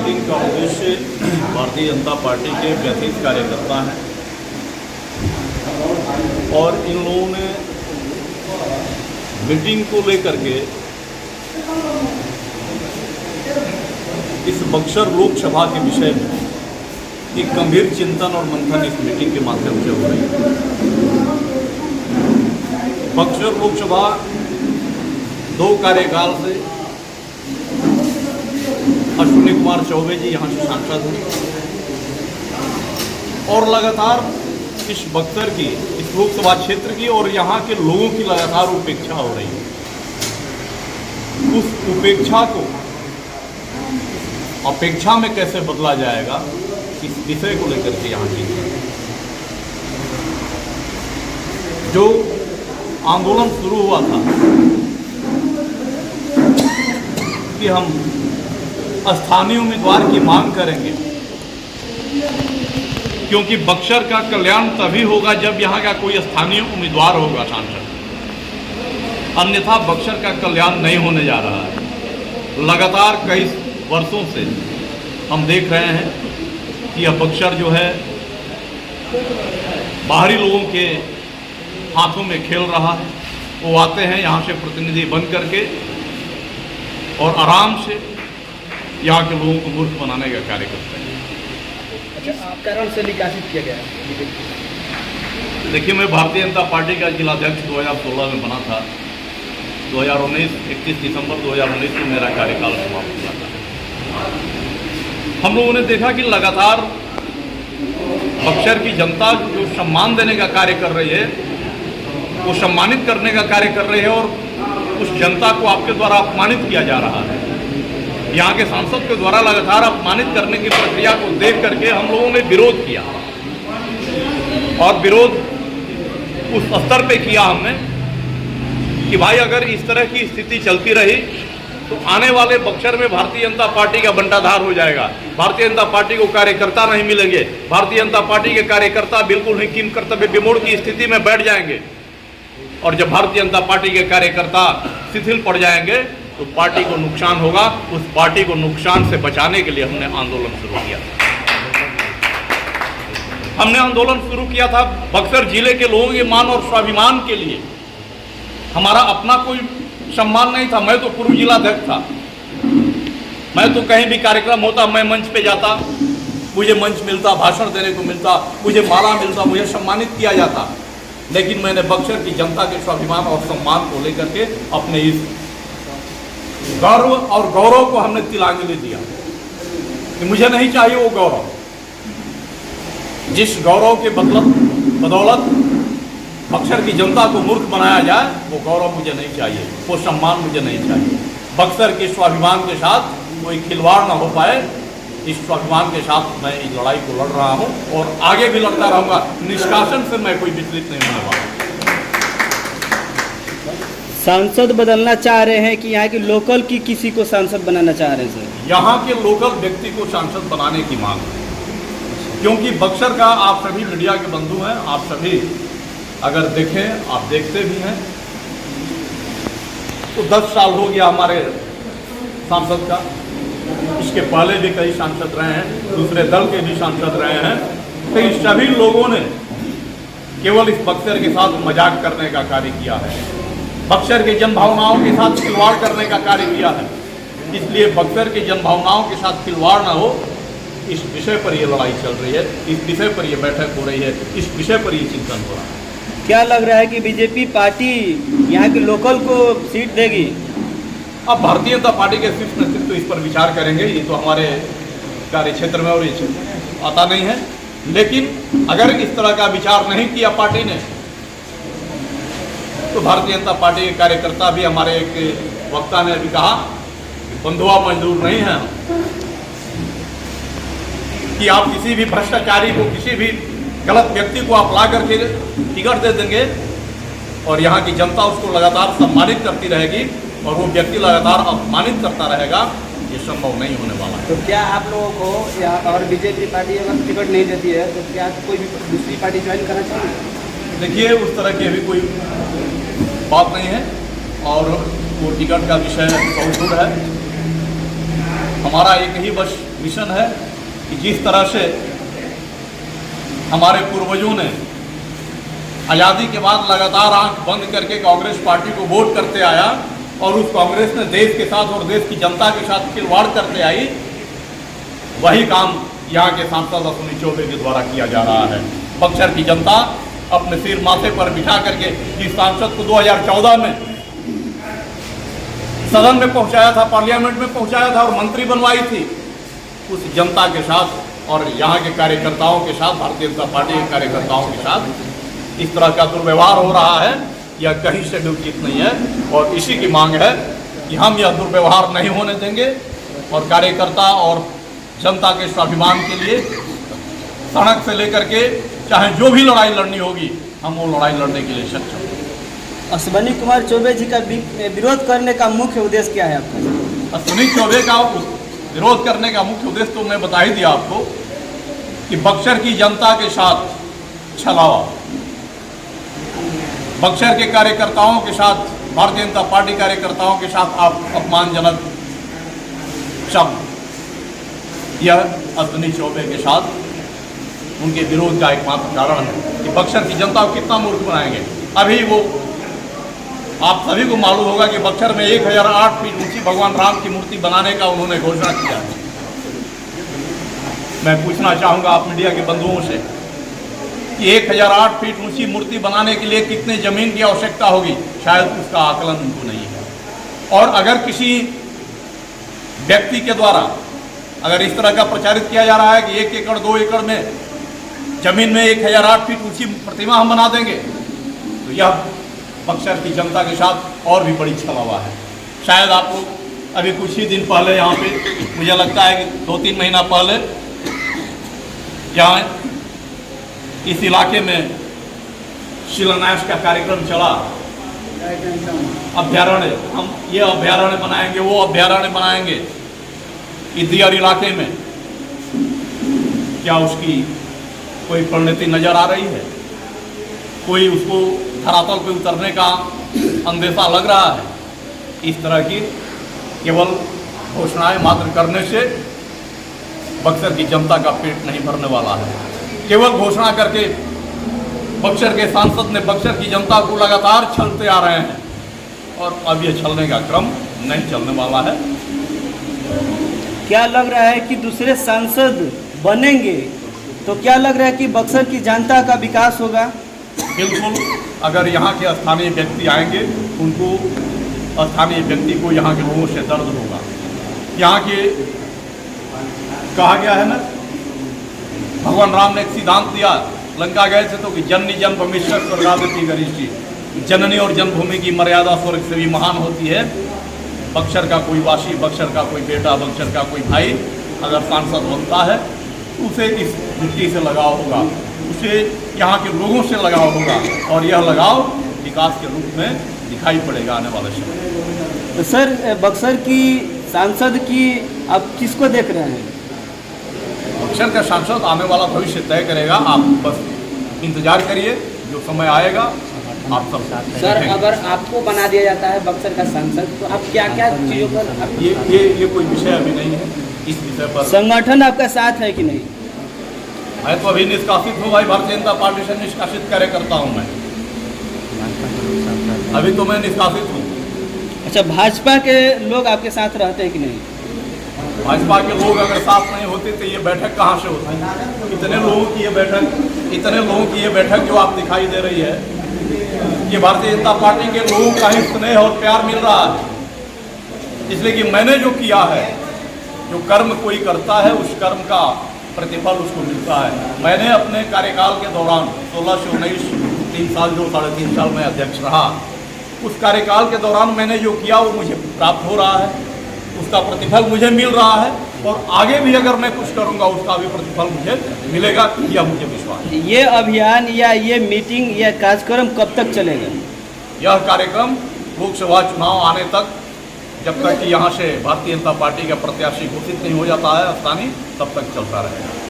Meeting का उद्देश्य Bharatiya Janata party के व्यथित कार्यकर्ता हैं और इन लोगों ने मीटिंग को लेकर के इस बक्सर लोकसभा के विषय में एक गंभीर चिंतन और मंथन इस मीटिंग के माध्यम से हो रही है। बक्सर लोकसभा 2 कार्यकाल से अश्विनी कुमार चौबे जी यहाँ से सांसद हैं और लगातार इस बक्सर की, इस लोकसभा क्षेत्र की और यहाँ के लोगों की लगातार उपेक्षा हो रही है। उस उपेक्षा को अपेक्षा में कैसे बदला जाएगा, इस विषय को लेकर के यहाँ की जो आंदोलन शुरू हुआ था कि हम स्थानीय उम्मीदवार की मांग करेंगे, क्योंकि बक्सर का कल्याण तभी होगा जब यहाँ का कोई स्थानीय उम्मीदवार होगा सांसद, अन्यथा बक्सर का कल्याण नहीं होने जा रहा है। लगातार कई वर्षों से हम देख रहे हैं कि यह बक्सर जो है बाहरी लोगों के हाथों में खेल रहा है। वो आते हैं यहाँ से प्रतिनिधि बन करके और आराम से यहाँ के लोगों को मूर्ख बनाने का कार्य करते हैं। अच्छा, आप कारण से निकासित किया गया? देखिए, मैं भारतीय जनता पार्टी का जिलाध्यक्ष 2016 में बना था। 2019 31 दिसंबर 2019 को मेरा कार्यकाल समाप्त हुआ था। हम लोगों ने देखा कि लगातार बक्सर की जनता जो सम्मान देने का कार्य कर रही है, वो सम्मानित करने का कार्य कर रही है और उस जनता को आपके द्वारा अपमानित किया जा रहा है। यहाँ के सांसद के द्वारा लगातार अपमानित करने की प्रक्रिया को देख करके हम लोगों ने विरोध किया और विरोध उस स्तर पे किया हमने कि भाई अगर इस तरह की स्थिति चलती रही तो आने वाले बक्सर में भारतीय जनता पार्टी का बंटाधार हो जाएगा। भारतीय जनता पार्टी को कार्यकर्ता नहीं मिलेंगे। भारतीय जनता पार्टी के कार्यकर्ता बिल्कुल ही किम कर्तव्य विमूढ़ की स्थिति में बैठ जाएंगे और जब भारतीय जनता पार्टी के कार्यकर्ता शिथिल पड़ जाएंगे तो पार्टी को नुकसान होगा। उस पार्टी को नुकसान से बचाने के लिए हमने आंदोलन शुरू किया था। हमने आंदोलन शुरू किया था बक्सर जिले के लोगों के मान और स्वाभिमान के लिए। हमारा अपना कोई सम्मान नहीं था। मैं तो पूर्व जिलाध्यक्ष था। मैं तो कहीं भी कार्यक्रम होता मैं मंच पे जाता, मुझे मंच मिलता, भाषण देने को मिलता, मुझे माला मिलता, मुझे सम्मानित किया जाता। लेकिन मैंने बक्सर की जनता के स्वाभिमान और सम्मान को लेकर के अपने इस गर्व और गौरव को हमने तिलांजलि दिया कि मुझे नहीं चाहिए वो गौरव। जिस गौरव के बदौलत बक्सर की जनता को मूर्ख बनाया जाए, वो गौरव मुझे नहीं चाहिए, वो सम्मान मुझे नहीं चाहिए। बक्सर के स्वाभिमान के साथ कोई खिलवाड़ ना हो पाए, इस स्वाभिमान के साथ मैं इस लड़ाई को लड़ रहा हूं और आगे भी लड़ता रहूंगा। निष्कासन से मैं कोई विचलित नहीं होने वाला। सांसद बदलना चाह रहे हैं कि यहाँ की लोकल की किसी को सांसद बनाना चाह रहे हैं सर? यहाँ के लोकल व्यक्ति को सांसद बनाने की मांग है, क्योंकि बक्सर का आप सभी मीडिया के बंधु हैं, आप सभी अगर देखें, आप देखते भी हैं, तो 10 साल हो गया हमारे सांसद का। इसके पहले भी कई सांसद रहे हैं, दूसरे दल के भी सांसद रहे हैं। तो इन सभी लोगों ने केवल इस बक्सर के साथ मजाक करने का कार्य किया है, बक्सर की जनभावनाओं के साथ खिलवाड़ करने का कार्य किया है। इसलिए बक्सर की जनभावनाओं के साथ खिलवाड़ ना हो, इस विषय पर यह लड़ाई चल रही है, इस विषय पर यह बैठक हो रही है, इस विषय पर यह चिंतन हो रहा है। क्या लग रहा है कि बीजेपी पार्टी यहाँ के लोकल को सीट देगी? अब भारतीय जनता पार्टी के शीर्ष नेतृत्व इस पर विचार करेंगे। ये तो हमारे कार्य क्षेत्र में और ये आता नहीं है। लेकिन अगर इस तरह का विचार नहीं किया पार्टी ने, तो भारतीय जनता पार्टी के कार्यकर्ता भी, हमारे एक वक्ता ने अभी कहा, बंधुआ मजदूर नहीं है कि आप किसी भी भ्रष्टाचारी को, किसी भी गलत व्यक्ति को आप ला करके टिकट दे देंगे और यहाँ की जनता उसको लगातार सम्मानित करती रहेगी और वो व्यक्ति लगातार अपमानित करता रहेगा। ये संभव नहीं होने वाला है। तो क्या आप लोगों को या और बीजेपी पार्टी अगर टिकट नहीं देती है तो क्या कोई भी दूसरी पार्टी ज्वाइन करना चाहिए? देखिए, उस तरह की अभी कोई बात नहीं है और वो टिकट का विषय बहुत दूर है। हमारा एक ही बस मिशन है कि जिस तरह से हमारे पूर्वजों ने आज़ादी के बाद लगातार आंख बंद करके कांग्रेस पार्टी को वोट करते आया और उस कांग्रेस ने देश के साथ और देश की जनता के साथ खिलवाड़ करते आई, वही काम यहाँ के सांसद अश्विनी चौबे के द्वारा किया जा रहा है। बक्सर की जनता अपने सिर माथे पर बिठा करके जिस सांसद को 2014 में सदन में पहुंचाया था, पार्लियामेंट में पहुंचाया था और मंत्री बनवाई थी, उस जनता के साथ और यहाँ के कार्यकर्ताओं के साथ, भारतीय जनता पार्टी के कार्यकर्ताओं के साथ इस तरह का दुर्व्यवहार हो रहा है, यह कहीं से भी उचित नहीं है। और इसी की मांग है कि हम यह दुर्व्यवहार नहीं होने देंगे और कार्यकर्ता और जनता के स्वाभिमान के लिए सड़क से लेकर के चाहे जो भी लड़ाई लड़नी होगी, हम वो लड़ाई लड़ने के लिए सक्षम हैं। अश्विनी कुमार चौबे जी का विरोध करने का मुख्य उद्देश्य क्या है आपका? अश्विनी चौबे का विरोध करने का मुख्य उद्देश्य तो मैं बता ही दिया आपको कि बक्सर की जनता के साथ छलावा, बक्सर के कार्यकर्ताओं के साथ, भारतीय जनता पार्टी कार्यकर्ताओं के साथ आप अपमानजनक शब्द, यह अश्विनी चौबे के साथ उनके विरोध का एकमात्र कारण है कि बक्सर की जनता को कितना मूर्ख बनाएंगे। अभी वो आप सभी को मालूम होगा कि बक्सर में 1008 फीट ऊंची भगवान राम की मूर्ति बनाने का उन्होंने घोषणा किया है। मैं पूछना चाहूँगा आप मीडिया के बंधुओं से कि 1008 फीट ऊंची मूर्ति बनाने के लिए कितने जमीन की आवश्यकता होगी, शायद उसका आकलन उनको नहीं है। और अगर किसी व्यक्ति के द्वारा अगर इस तरह का प्रचारित किया जा रहा है कि 1 एकड़ 2 एकड़ में जमीन में 1008 फीट ऊंची प्रतिमा हम बना देंगे, तो यह बक्सर की जनता के साथ और भी बड़ी छलावा है। शायद आप लोग अभी कुछ ही दिन पहले यहाँ पे, मुझे लगता है कि 2-3 महीना पहले यहाँ इस इलाके में शिलान्यास का कार्यक्रम चला, अभ्यारण्य, हम ये अभ्यारण्य बनाएंगे, वो अभ्यारण्य बनाएंगे इदियर इलाके में। क्या उसकी कोई परिणति नजर आ रही है? कोई उसको धरातल पे उतरने का अंदेशा लग रहा है? इस तरह की केवल घोषणाएं मात्र करने से बक्सर की जनता का पेट नहीं भरने वाला है। केवल घोषणा करके बक्सर के सांसद ने बक्सर की जनता को लगातार छलते आ रहे हैं और अब ये छलने का क्रम नहीं चलने वाला है। क्या लग रहा है कि दूसरे सांसद बनेंगे तो क्या लग रहा है कि बक्सर की जनता का विकास होगा? बिल्कुल, अगर यहाँ के स्थानीय व्यक्ति आएंगे, उनको स्थानीय व्यक्ति को यहाँ के लोगों से दर्द होगा। यहाँ के कहा गया है ना, भगवान राम ने एक सिद्धांत दिया, लंका गए थे तो कि जननी जन्मभूमिश्वर स्वर्गादपि गरिष्ठी, जननी और जन्मभूमि की मर्यादा स्वर्ग से भी महान होती है। बक्सर का कोई वासी, बक्सर का कोई बेटा, बक्सर का कोई भाई अगर सांसद बनता है, उसे इस मिट्टी से लगाव होगा, उसे यहाँ के लोगों से लगाव होगा और यह लगाव विकास के रूप में दिखाई पड़ेगा आने वाले समय। तो सर, बक्सर की सांसद की आप किसको देख रहे हैं? बक्सर का सांसद आने वाला भविष्य तय करेगा। आप बस इंतजार करिए, जो समय आएगा आप सब सर, अगर आपको बना दिया जाता है बक्सर का सांसद तो आप क्या क्या चीज़ों पर ये कोई विषय अभी नहीं है। इस विषय पर संगठन आपका साथ है कि नहीं? मैं तो अभी निष्कासित हूँ भाई, भारतीय जनता पार्टी से निष्कासित कार्यकर्ता हूँ मैं, अभी तो मैं निष्कासित हूँ। अच्छा, भाजपा के लोग आपके साथ रहते हैं कि नहीं? भाजपा के लोग अगर साथ नहीं होते तो ये बैठक कहाँ से होती? इतने लोगों की ये बैठक जो आप दिखाई दे रही है, ये भारतीय जनता पार्टी के लोगों का ही स्नेह और प्यार मिल रहा है। इसलिए कि मैंने जो किया है, जो कर्म कोई करता है उस कर्म का प्रतिफल उसको मिलता है। मैंने अपने कार्यकाल के दौरान 16 से 19 3 साल, जो 3.5 साल में अध्यक्ष रहा, उस कार्यकाल के दौरान मैंने जो किया वो मुझे प्राप्त हो रहा है, उसका प्रतिफल मुझे मिल रहा है और आगे भी अगर मैं कुछ करूंगा उसका भी प्रतिफल मुझे मिलेगा, यह मुझे विश्वास है। ये अभियान या ये मीटिंग या कार्यक्रम कब तक चलेगा? यह कार्यक्रम लोकसभा चुनाव आने तक, जब तक कि यहाँ से भारतीय जनता पार्टी का प्रत्याशी घोषित नहीं हो जाता है स्थानीय, तब तक चलता रहेगा।